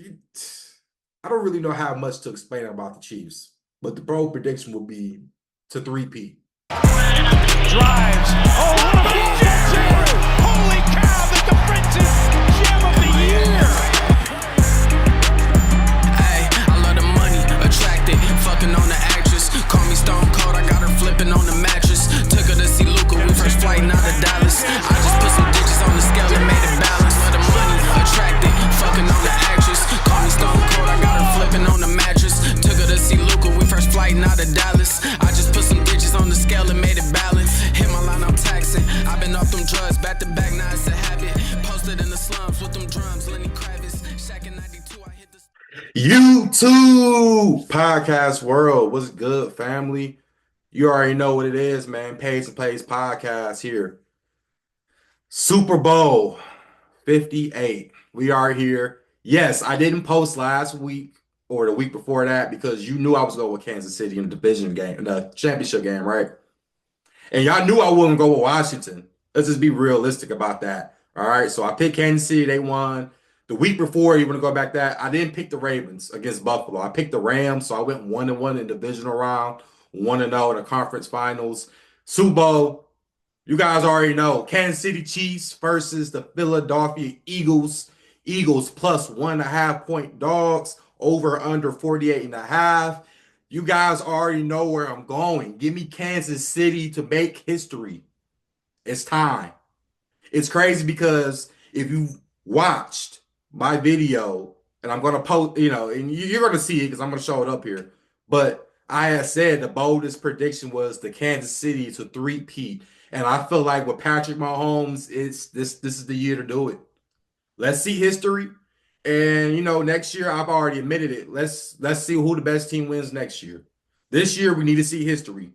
I don't really know how much to explain about the Chiefs, but the bold prediction would be to three-peat. Drives. Oh, what a projection! Holy cow, the defensive gem of the year! Hey, I love the money, attracted, fucking on the actress. Call me Stone Cold, I got her flipping on the mattress. Took her to see Luca, we first flight out of Dallas. I just put some digits on the scale and made it balance. Love the money, attracted, fucking on the actress. Call me Stone Cold, I got her flipping on the mattress. Took her to see Luca, we first flight out of Dallas. I just put some digits on the scale and made it balance. Hit my line, I'm taxing. I've been off them drugs, back to back, now it's a habit. Posted in the slums with them drums, Lenny Kravitz. Shaq in 92, I hit the... YouTube podcast world, what's good, family? You already know what it is, man. Pays and Plays podcast here. Super Bowl 58. We are here. Yes, I didn't post last week or the week before that because you knew I was going with Kansas City in the division game, the championship game, right? And y'all knew I wouldn't go with Washington. Let's just be realistic about that. All right. So I picked Kansas City. They won. The week before, you want to go back that, I didn't pick the Ravens against Buffalo. I picked the Rams. So I went 1-1 in the divisional round, 1-0 in the conference finals. Super Bowl, you guys already know. Kansas City Chiefs versus the Philadelphia Eagles. Eagles plus 1.5 point dogs, over under 48.5. You guys already know where I'm going. Give me Kansas City to make history. It's time. It's crazy because if you watched my video, and I'm going to post, and you're going to see it because I'm going to show it up here. But I had said the boldest prediction was the Kansas City to three-peat. And I feel like with Patrick Mahomes, this is the year to do it. Let's see history. And next year, I've already admitted it. Let's see who the best team wins next year. This year, we need to see history.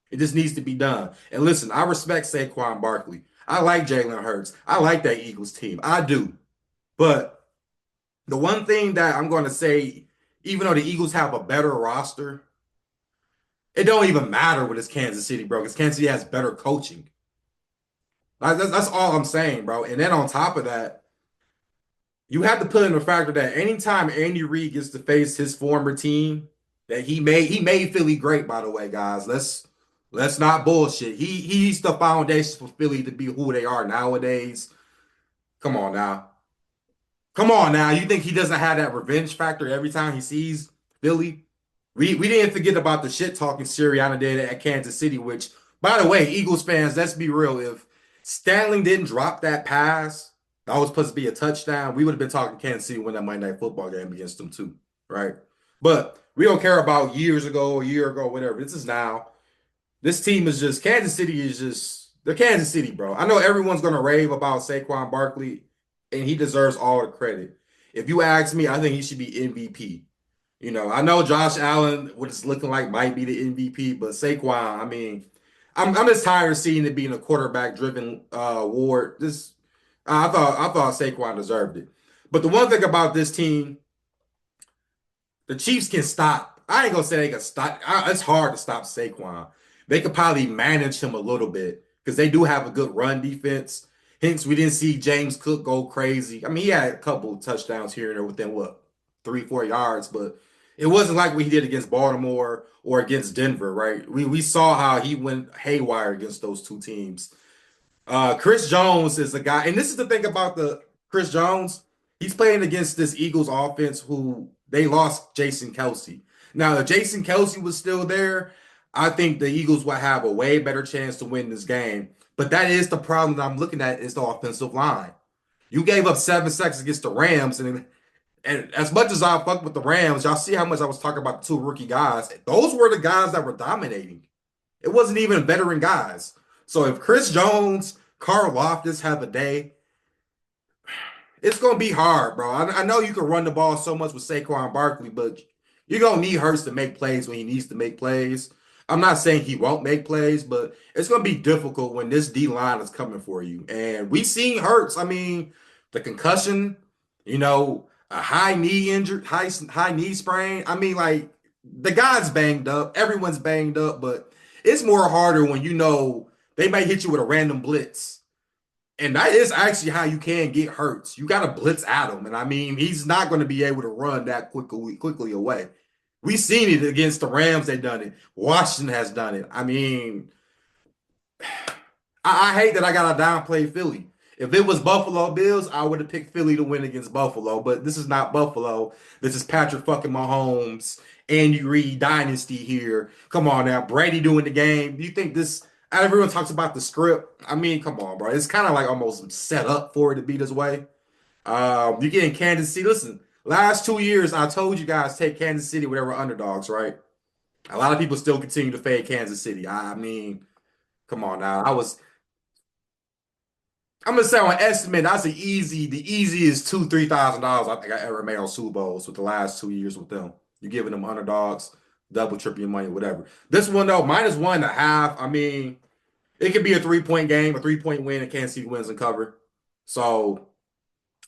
It just needs to be done. And listen, I respect Saquon Barkley. I like Jalen Hurts. I like that Eagles team. I do. But the one thing that I'm going to say, even though the Eagles have a better roster, it don't even matter with this Kansas City, bro, because Kansas City has better coaching. That's all I'm saying, bro. And then on top of that, you have to put in the factor that anytime Andy Reid gets to face his former team, that he made Philly great, by the way, guys. Let's not bullshit. He's the foundation for Philly to be who they are nowadays. Come on now. You think he doesn't have that revenge factor every time he sees Philly? We didn't forget about the shit talking Sirianni did at Kansas City, which, by the way, Eagles fans, let's be real. If Stanley didn't drop that pass, that was supposed to be a touchdown, we would have been talking Kansas City win that Monday Night Football game against them too, right? But we don't care about years ago, a year ago, whatever. This is now. This team is just, Kansas City is just, the Kansas City, bro. I know everyone's going to rave about Saquon Barkley, and he deserves all the credit. If you ask me, I think he should be MVP. I know Josh Allen, what it's looking like, might be the MVP, but Saquon, I mean, I'm just tired of seeing it being a quarterback-driven award. I thought Saquon deserved it. But the one thing about this team, the Chiefs can stop. I ain't gonna say they can stop. It's hard to stop Saquon. They could probably manage him a little bit because they do have a good run defense. Hence, we didn't see James Cook go crazy. I mean, he had a couple touchdowns here and there within 3-4 yards, but it wasn't like what he did against Baltimore or against Denver, right? We saw how he went haywire against those two teams. Chris Jones is a guy, and this is the thing about the Chris Jones. He's playing against this Eagles offense who they lost Jason Kelce. Now, if Jason Kelce was still there, I think the Eagles would have a way better chance to win this game. But that is the problem that I'm looking at is the offensive line. You gave up 7 sacks against the Rams, and as much as I fuck with the Rams, y'all see how much I was talking about the two rookie guys. Those were the guys that were dominating. It wasn't even veteran guys. So if Chris Jones, Carl Loftus have a day, it's going to be hard, bro. I know you can run the ball so much with Saquon Barkley, but you're going to need Hurts to make plays when he needs to make plays. I'm not saying he won't make plays, but it's going to be difficult when this D-line is coming for you. And we've seen Hurts. I mean, the concussion, a high knee injury, high knee sprain. I mean, like, the guy's banged up. Everyone's banged up, but it's more harder when they may hit you with a random blitz And that is actually how you can get Hurts. You got to blitz at him. And I mean, he's not going to be able to run that quickly away. We've seen it against the Rams, they've done it. Washington has done it. I mean, I hate that I got to downplay Philly. If it was Buffalo Bills, I would have picked Philly to win against Buffalo. But this is not Buffalo. This is Patrick fucking Mahomes, Andy Reid dynasty here. Come on now, Brady doing the game. Do you think this? Everyone talks about the script. I mean, come on, bro. It's kind of like almost set up for it to be this way. You get in Kansas City. Listen, last 2 years, I told you guys take Kansas City, whatever underdogs, right? A lot of people still continue to fade Kansas City. I mean, come on now. I'm gonna say on estimate, that's the easiest $2,000-3,000 I think I ever made on Super Bowls with the last 2 years with them. You're giving them underdogs, double, triple your money, whatever. This one though, -1.5. I mean, it could be a 3-point game, a 3-point win, and Kansas City wins and cover. So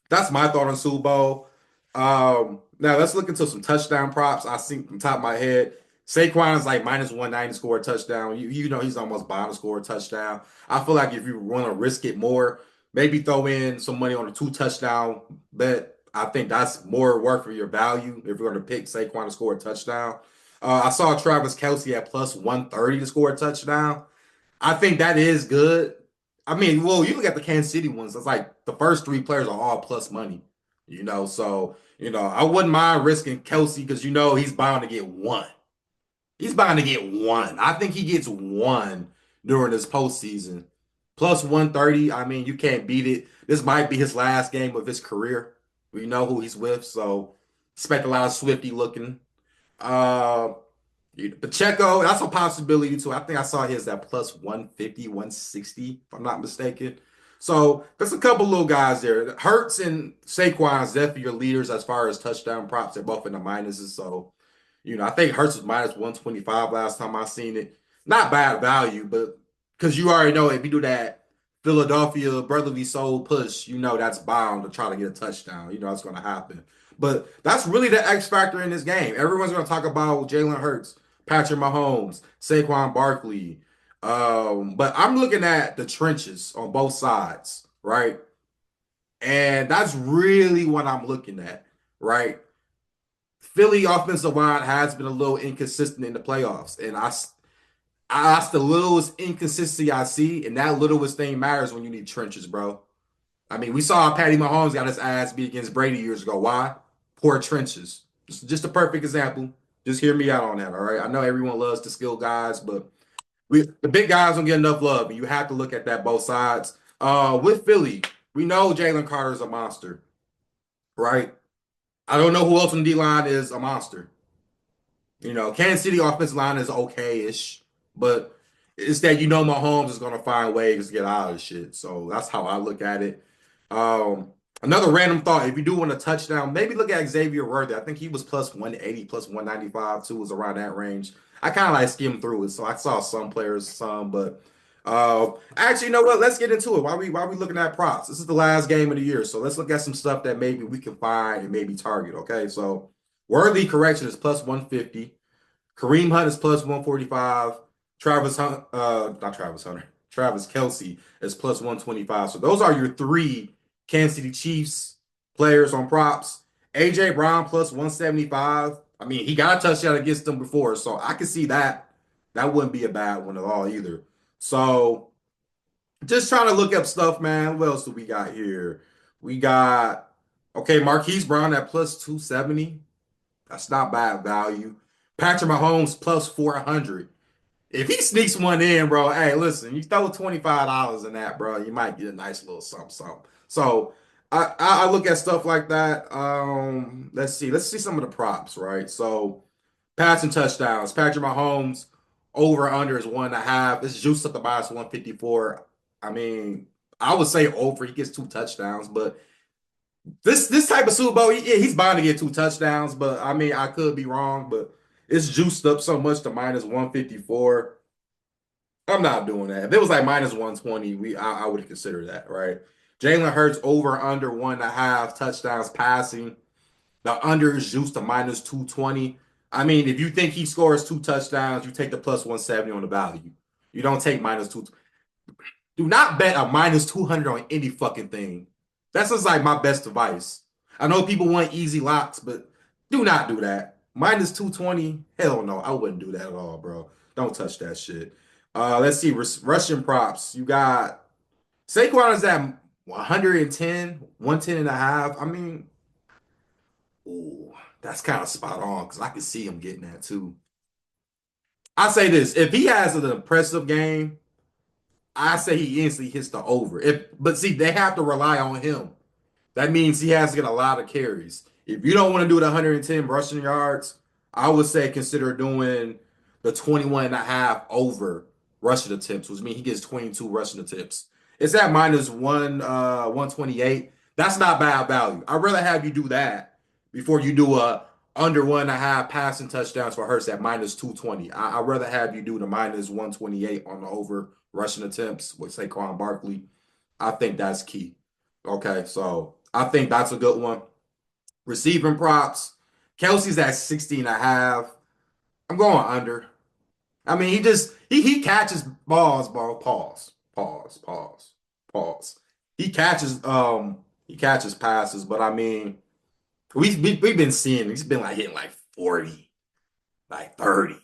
that's my thought on Super Bowl. Now let's look into some touchdown props. I think from the top of my head, Saquon is like -190 score a touchdown. You know he's almost bound to score a touchdown. I feel like if you want to risk it more, maybe throw in some money on a 2 touchdown bet. I think that's more worth for your value if you're going to pick Saquon to score a touchdown. I saw Travis Kelce at +130 to score a touchdown. I think that is good. I mean, well, you look at the Kansas City ones, it's like the first three players are all plus money, So, I wouldn't mind risking Kelsey because he's bound to get one. He's bound to get one. I think he gets one during this postseason. +130. I mean, you can't beat it. This might be his last game of his career. We know who he's with, so expect a lot of Swifty looking. Uh, Pacheco, that's a possibility too. I think I saw his at +150, 160, if I'm not mistaken. So there's a couple little guys there. Hurts and Saquon is definitely your leaders as far as touchdown props. They're both in the minuses. So, I think Hurts was -125 last time I seen it. Not bad value, but because you already know if you do that Philadelphia brotherly soul push, that's bound to try to get a touchdown. You know that's going to happen. But that's really the X factor in this game. Everyone's going to talk about Jalen Hurts, Patrick Mahomes, Saquon Barkley. But I'm looking at the trenches on both sides, right? And that's really what I'm looking at, right? Philly offensive line has been a little inconsistent in the playoffs, and that's the littlest inconsistency I see, and that littlest thing matters when you need trenches, bro. I mean, we saw Patty Mahomes got his ass beat against Brady years ago. Why? Poor trenches. Just a perfect example. Just hear me out on that, all right? I know everyone loves the skilled guys, but the big guys don't get enough love, and you have to look at that both sides. With Philly, we know Jalen Carter is a monster, right? I don't know who else on the D-line is a monster. Kansas City offensive line is okay-ish, but it's that Mahomes is going to find ways to get out of this shit. So that's how I look at it. Another random thought, if you do want a touchdown, maybe look at Xavier Worthy. I think he was +180, +195 too, was around that range. I kind of like skimmed through it, so I saw some players, but actually, you know what? Let's get into it. Why we looking at props? This is the last game of the year, so let's look at some stuff that maybe we can find and maybe target. Okay, so Worthy correction is +150. Kareem Hunt is +145. Travis Kelce is +125. So those are your three Kansas City Chiefs players on props. AJ Brown +175. I mean, he got a touchdown against them before, so I can see that. That wouldn't be a bad one at all either. So just trying to look up stuff, man. What else do we got here? We got, Marquise Brown at +270. That's not bad value. Patrick Mahomes +400. If he sneaks one in, bro, hey, listen, you throw $25 in that, bro, you might get a nice little something. So I look at stuff like that. Let's see some of the props, right? So passing touchdowns, Patrick Mahomes over under is 1.5. It's juiced up to -154. I mean, I would say over. He gets 2 touchdowns, but this type of Super Bowl, he's bound to get 2 touchdowns. But I mean, I could be wrong, but it's juiced up so much to -154. I'm not doing that. If it was like -120, I would consider that, right? Jalen Hurts over under 1.5 touchdowns passing. The under is juiced to -220. I mean, if you think he scores 2 touchdowns, you take the +170 on the value. You don't take -2. Do not bet a minus 200 on any fucking thing. That's just like my best advice. I know people want easy locks, but do not do that. Minus 220, hell no, I wouldn't do that at all, bro. Don't touch that shit. Let's see, Russian props. You got Saquon is at 110, 110 and a half. I mean, ooh, that's kind of spot on because I can see him getting that too. I say this, if he has an impressive game, I say he instantly hits the over. But see, they have to rely on him. That means he has to get a lot of carries. If you don't want to do the 110 rushing yards, I would say consider doing the 21 and a half over rushing attempts, which means he gets 22 rushing attempts. It's at minus 128. That's not bad value. I'd rather have you do that before you do a under 1.5 passing touchdowns for Hurts at minus 220. I'd rather have you do the minus 128 on the over rushing attempts with Saquon Barkley. I think that's key. Okay, so I think that's a good one. Receiving props. Kelsey's at 60 and a half. I'm going under. I mean, he catches balls, bro. Pause. He catches passes, but I mean, we've been seeing he's been like hitting like 40, like 30.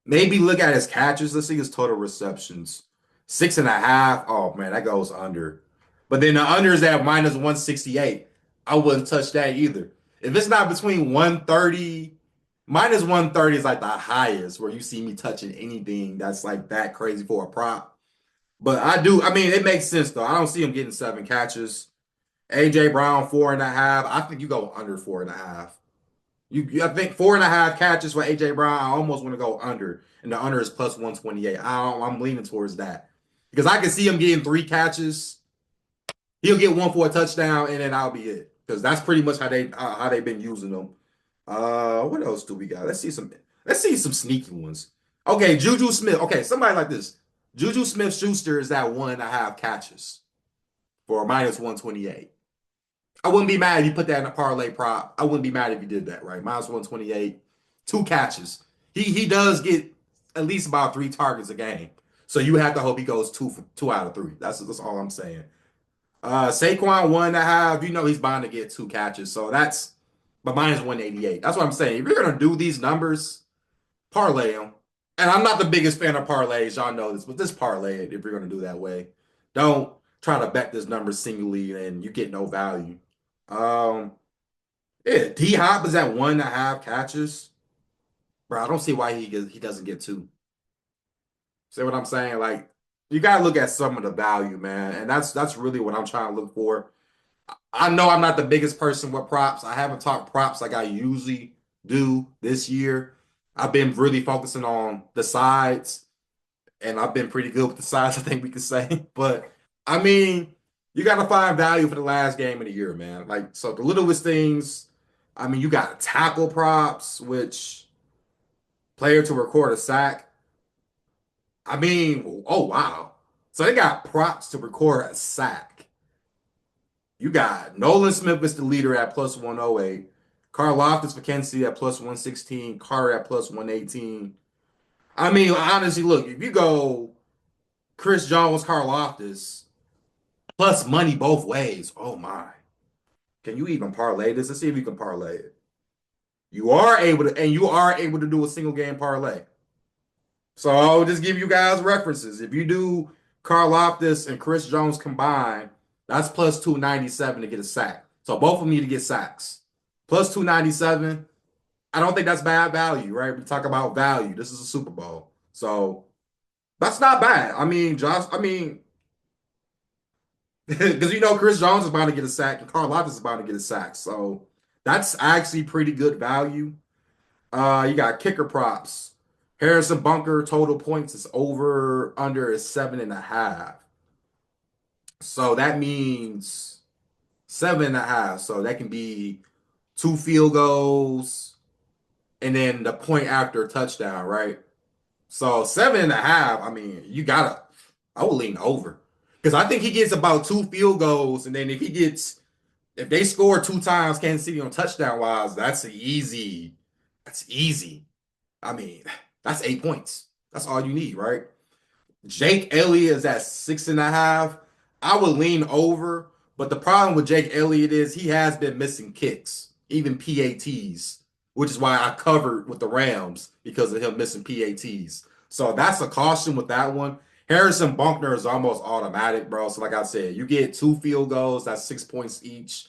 Maybe look at his catches. Let's see his total receptions. 6.5. Oh man, that goes under. But then the under is at minus 168. I wouldn't touch that either. If it's not between 130, minus 130 is like the highest where you see me touching anything that's like that crazy for a prop. But I mean, it makes sense though. I don't see him getting 7 catches. AJ Brown, 4.5. I think you go under 4.5. I think 4.5 catches for AJ Brown. I almost want to go under, and the under is plus 128. I'm leaning towards that because I can see him getting 3 catches. He'll get one for a touchdown, and then I'll be it because that's pretty much how they've been using them. What else do we got? Let's see some sneaky ones. Okay, Juju Smith. Okay, somebody like this. Juju Smith-Schuster is at 1.5 catches for a minus 128. I wouldn't be mad if you put that in a parlay prop. I wouldn't be mad if you did that, right? Minus 128, 2 catches. He does get at least about 3 targets a game. So you have to hope he goes 2 out of 3. That's all I'm saying. Saquon 1.5, you know he's bound to get 2 catches. So that's but minus 188. That's what I'm saying. If you're gonna do these numbers, parlay them. And I'm not the biggest fan of parlays, y'all know this, but just parlay it if you're gonna do that way. Don't try to bet this number singly and you get no value. Yeah, D Hop is at 1.5 catches. Bro, I don't see why he doesn't get 2. See what I'm saying? Like, you gotta look at some of the value, man. And that's really what I'm trying to look for. I know I'm not the biggest person with props. I haven't talked props like I usually do this year. I've been really focusing on the sides, and I've been pretty good with the sides, I think we could say. But I mean, you got to find value for the last game of the year, man. Like, so the littlest things, I mean, you got tackle props, which player to record a sack. I mean, oh wow. So they got props to record a sack. You got Nolan Smith is the leader at plus 108. Karlaftis for Kansas City at plus 116. Carter at plus 118. I mean, honestly, look, if you go Chris Jones, Karlaftis, plus money both ways, oh my. Can you even parlay this? Let's see if you can parlay it. You are able to do a single game parlay. So I'll just give you guys references. If you do Karlaftis and Chris Jones combined, that's plus 297 to get a sack. So both of them need to get sacks. Plus 297. I don't think that's bad value, right? We talk about value. This is a Super Bowl. So that's not bad. I mean, because you know Chris Jones is about to get a sack and Karlaftis is about to get a sack. So that's actually pretty good value. You got kicker props. Harrison Bunker total points is over under is 7.5. So that means 7.5. So that can be 2 field goals and then the point after a touchdown, right? So 7.5. I mean, I would lean over because I think he gets about 2 field goals, and then if they score 2 times Kansas City on touchdown wise, that's easy. That's easy. I mean, that's 8 points. That's all you need, right? Jake Elliott is at 6.5. I would lean over, but the problem with Jake Elliott is he has been missing kicks, even PATs, which is why I covered with the Rams because of him missing PATs. So that's a caution with that one. Harrison Buckner is almost automatic, bro. So like I said, you get 2 field goals, that's 6 points each,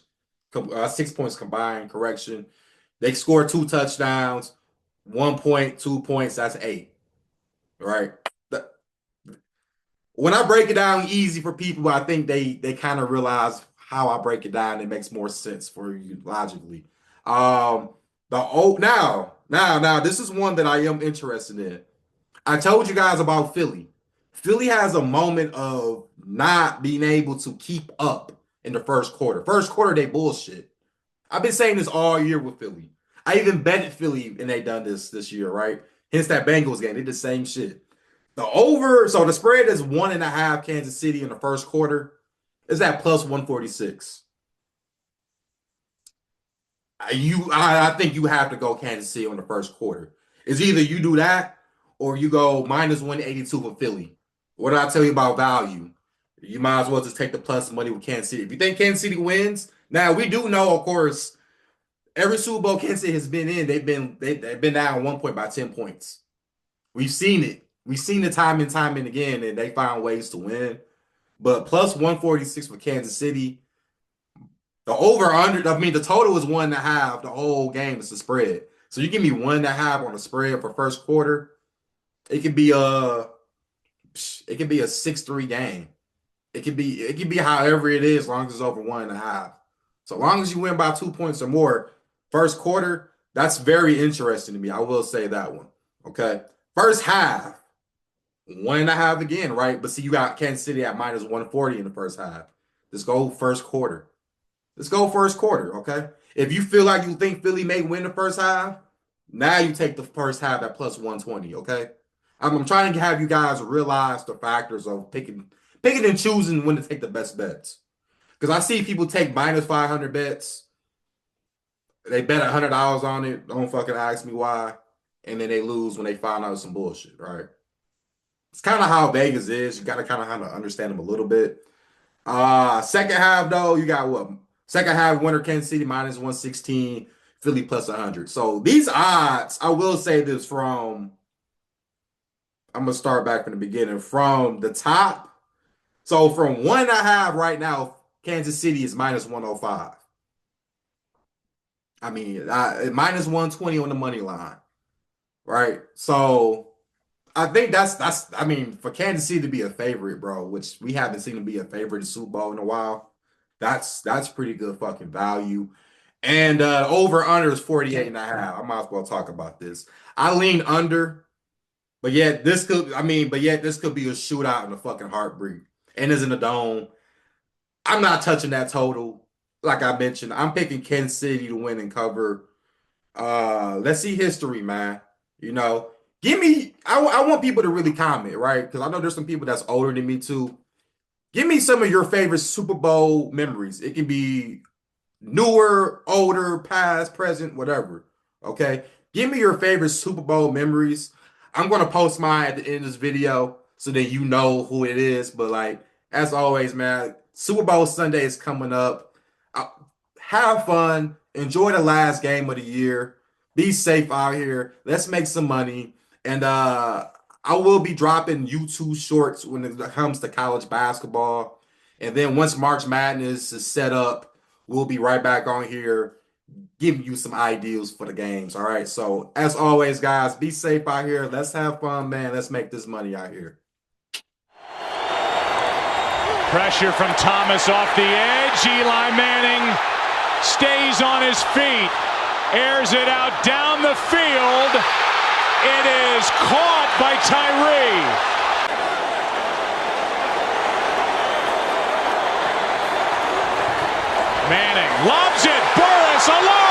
6 points combined, correction. They score 2 touchdowns, 1 point, 2 points, that's 8, right? When I break it down easy for people, I think they kind of realize how I break it down. It makes more sense for you logically. Now, this is one that I am interested in. I told you guys about Philly. Philly has a moment of not being able to keep up in the first quarter. First quarter, they bullshit. I've been saying this all year with Philly. I even betted Philly and they done this year, right? Hence that Bengals game. They did the same shit. So the spread is 1.5 Kansas City in the first quarter. Is that plus 146? I think you have to go Kansas City on the first quarter. It's either you do that or you go minus 182 for Philly. What did I tell you about value? You might as well just take the plus money with Kansas City. If you think Kansas City wins, now we do know, of course, every Super Bowl Kansas City has been in, they've been down 1 point by 10 points. We've seen it. We've seen it time and time and again, and they found ways to win. But plus 146 for Kansas City. The the total is 1.5. The whole game is the spread. So you give me 1.5 on the spread for first quarter. It could be a 6-3 game. It could be however it is, as long as it's over 1.5. So long as you win by 2 points or more, first quarter, that's very interesting to me. I will say that one. Okay. First half. 1.5 again, right? But see, you got Kansas City at minus 140 in the first half. Let's go first quarter. Okay? If you feel like you think Philly may win the first half, now you take the first half at plus 120, okay? I'm trying to have you guys realize the factors of picking and choosing when to take the best bets. Because I see people take minus 500 bets. They bet $100 on it. Don't fucking ask me why. And then they lose when they find out some bullshit, right? It's kind of how Vegas is. You got to kind of understand them a little bit. Second half, though, you got what? Second half, winner Kansas City minus 116, Philly plus 100. So these odds, I will say this I'm going to start back from the beginning. From the top, so from 1.5 right now, Kansas City is minus 105. I mean, minus 120 on the money line, right? So I think that's for Kansas City to be a favorite, bro, which we haven't seen them be a favorite in Super Bowl in a while. That's pretty good fucking value. And over under is 48.5. I might as well talk about this. I lean under, but yet this could be a shootout and a fucking heartbreak. And is in the dome. I'm not touching that total. Like I mentioned, I'm picking Kansas City to win and cover. Let's see history, man. You know, I want people to really comment, right? Because I know there's some people that's older than me too. Give me some of your favorite Super Bowl memories. It can be newer, older, past, present, whatever. Okay? Give me your favorite Super Bowl memories. I'm going to post mine at the end of this video so that you know who it is. But like, as always, man, Super Bowl Sunday is coming up. Have fun. Enjoy the last game of the year. Be safe out here. Let's make some money. And I will be dropping YouTube shorts when it comes to college basketball. And then once March Madness is set up, we'll be right back on here giving you some ideas for the games. All right. So as always, guys, be safe out here. Let's have fun, man. Let's make this money out here. Pressure from Thomas off the edge. Eli Manning stays on his feet. Airs it out down the field. It is caught by Tyree. Manning lobs it. Burris alone.